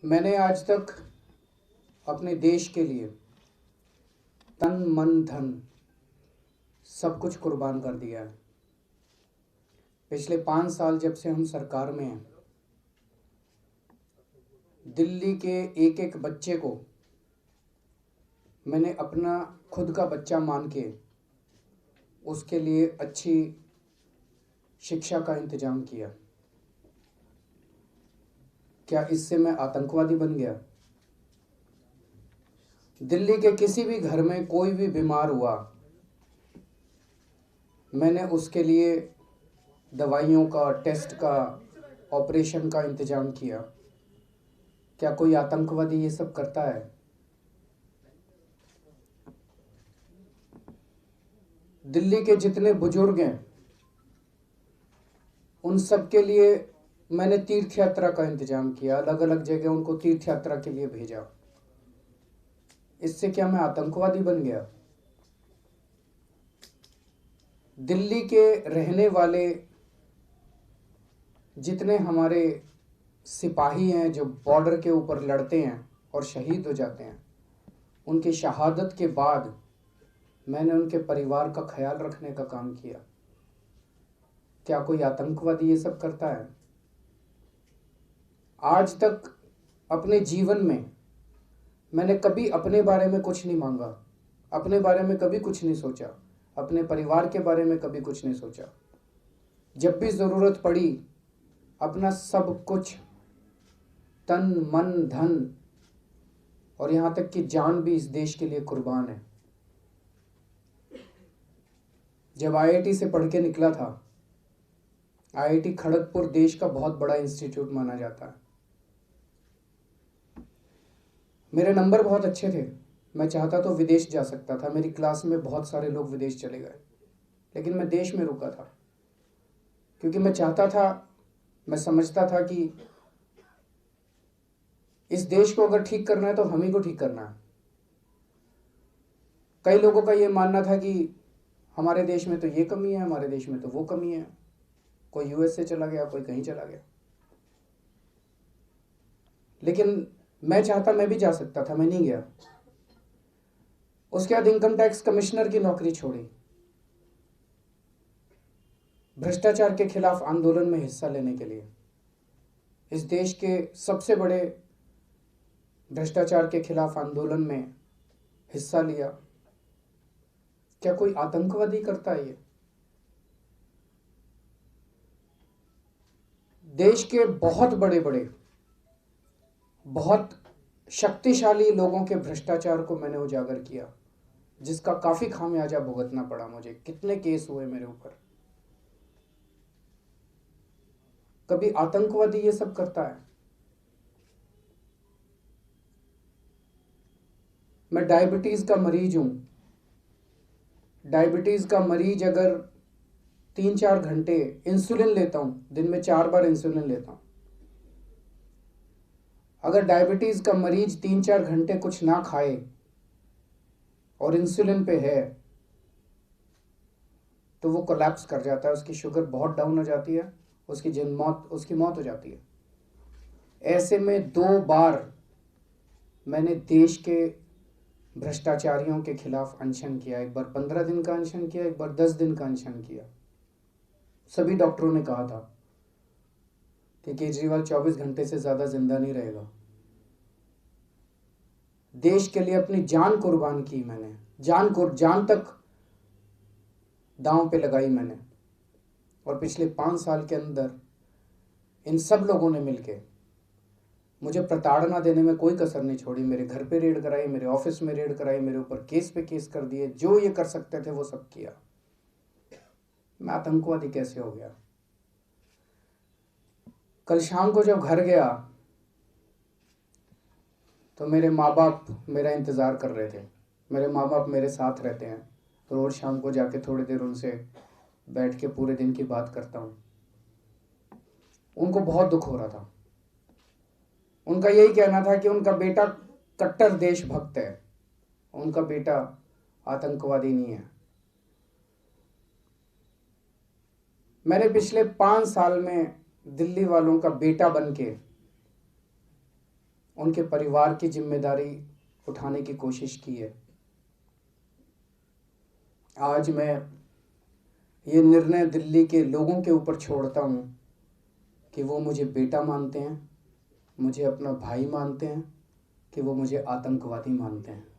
मैंने आज तक अपने देश के लिए तन मन धन सब कुछ कुर्बान कर दिया है। पिछले 5 साल जब से हम सरकार में हैं, दिल्ली के एक एक बच्चे को मैंने अपना खुद का बच्चा मान के उसके लिए अच्छी शिक्षा का इंतजाम किया। क्या इससे मैं आतंकवादी बन गया? दिल्ली के किसी भी घर में कोई भी बीमार हुआ, मैंने उसके लिए दवाइयों का, टेस्ट का, ऑपरेशन का इंतजाम किया। क्या कोई आतंकवादी ये सब करता है? दिल्ली के जितने बुजुर्ग हैं उन सब के लिए मैंने तीर्थ यात्रा का इंतजाम किया। अलग अलग जगह उनको तीर्थ यात्रा के लिए भेजा। इससे क्या मैं आतंकवादी बन गया? दिल्ली के रहने वाले जितने हमारे सिपाही हैं जो बॉर्डर के ऊपर लड़ते हैं और शहीद हो जाते हैं, उनकी शहादत के बाद मैंने उनके परिवार का ख्याल रखने का काम किया। क्या कोई आतंकवादी ये सब करता है? आज तक अपने जीवन में मैंने कभी अपने बारे में कुछ नहीं मांगा, अपने बारे में कभी कुछ नहीं सोचा, अपने परिवार के बारे में कभी कुछ नहीं सोचा। जब भी ज़रूरत पड़ी अपना सब कुछ, तन मन धन और यहाँ तक कि जान भी इस देश के लिए कुर्बान है। जब आईआईटी से पढ़ के निकला था, आईआईटी खड़गपुर देश का बहुत बड़ा इंस्टीट्यूट माना जाता है। मेरे नंबर बहुत अच्छे थे, मैं चाहता तो विदेश जा सकता था। मेरी क्लास में बहुत सारे लोग विदेश चले गए, लेकिन मैं देश में रुका था क्योंकि मैं चाहता था, मैं समझता था कि इस देश को अगर ठीक करना है तो हम ही को ठीक करना है। कई लोगों का ये मानना था कि हमारे देश में तो ये कमी है, हमारे देश में तो वो कमी है। कोई यूएस से चला गया, कोई कहीं चला गया। लेकिन मैं चाहता, मैं भी जा सकता था, मैं नहीं गया। उसके बाद इनकम टैक्स कमिश्नर की नौकरी छोड़ी, भ्रष्टाचार के खिलाफ आंदोलन में हिस्सा लेने के लिए। इस देश के सबसे बड़े भ्रष्टाचार के खिलाफ आंदोलन में हिस्सा लिया। क्या कोई आतंकवादी करता है ये? देश के बहुत बड़े बड़े, बहुत शक्तिशाली लोगों के भ्रष्टाचार को मैंने उजागर किया, जिसका काफी खामियाजा भुगतना पड़ा मुझे। कितने केस हुए मेरे ऊपर। कभी आतंकवादी ये सब करता है? मैं डायबिटीज का मरीज हूं। डायबिटीज का मरीज अगर 3-4 घंटे इंसुलिन लेता हूं, दिन में 4 बार इंसुलिन लेता हूं, अगर डायबिटीज का मरीज 3-4 घंटे कुछ ना खाए और इंसुलिन पे है तो वो कोलैप्स कर जाता है, उसकी शुगर बहुत डाउन हो जाती है, उसकी मौत हो जाती है। ऐसे में 2 बार मैंने देश के भ्रष्टाचारियों के खिलाफ अनशन किया। एक बार 15 दिन का अनशन किया, एक बार 10 दिन का अनशन किया। सभी डॉक्टरों ने कहा था कि केजरीवाल 24 घंटे से ज्यादा जिंदा नहीं रहेगा। देश के लिए अपनी जान कुर्बान की मैंने, जान तक दांव पे लगाई मैंने। और पिछले 5 साल के अंदर इन सब लोगों ने मिलके मुझे प्रताड़ना देने में कोई कसर नहीं छोड़ी। मेरे घर पे रेड कराई, मेरे ऑफिस में रेड कराई, मेरे ऊपर केस पे केस कर दिए। जो ये कर सकते थे वो सब किया। मैं आतंकवादी कैसे हो गया? कल शाम को जब घर गया तो मेरे माँ बाप मेरा इंतज़ार कर रहे थे। मेरे माँ बाप मेरे साथ रहते हैं, रोज़ शाम को जाके थोड़ी देर उनसे बैठ के पूरे दिन की बात करता हूँ। उनको बहुत दुख हो रहा था। उनका यही कहना था कि उनका बेटा कट्टर देशभक्त है, उनका बेटा आतंकवादी नहीं है। मैंने पिछले 5 साल में दिल्ली वालों का बेटा बन के उनके परिवार की जिम्मेदारी उठाने की कोशिश की है। आज मैं ये निर्णय दिल्ली के लोगों के ऊपर छोड़ता हूँ कि वो मुझे बेटा मानते हैं, मुझे अपना भाई मानते हैं, कि वो मुझे आतंकवादी मानते हैं।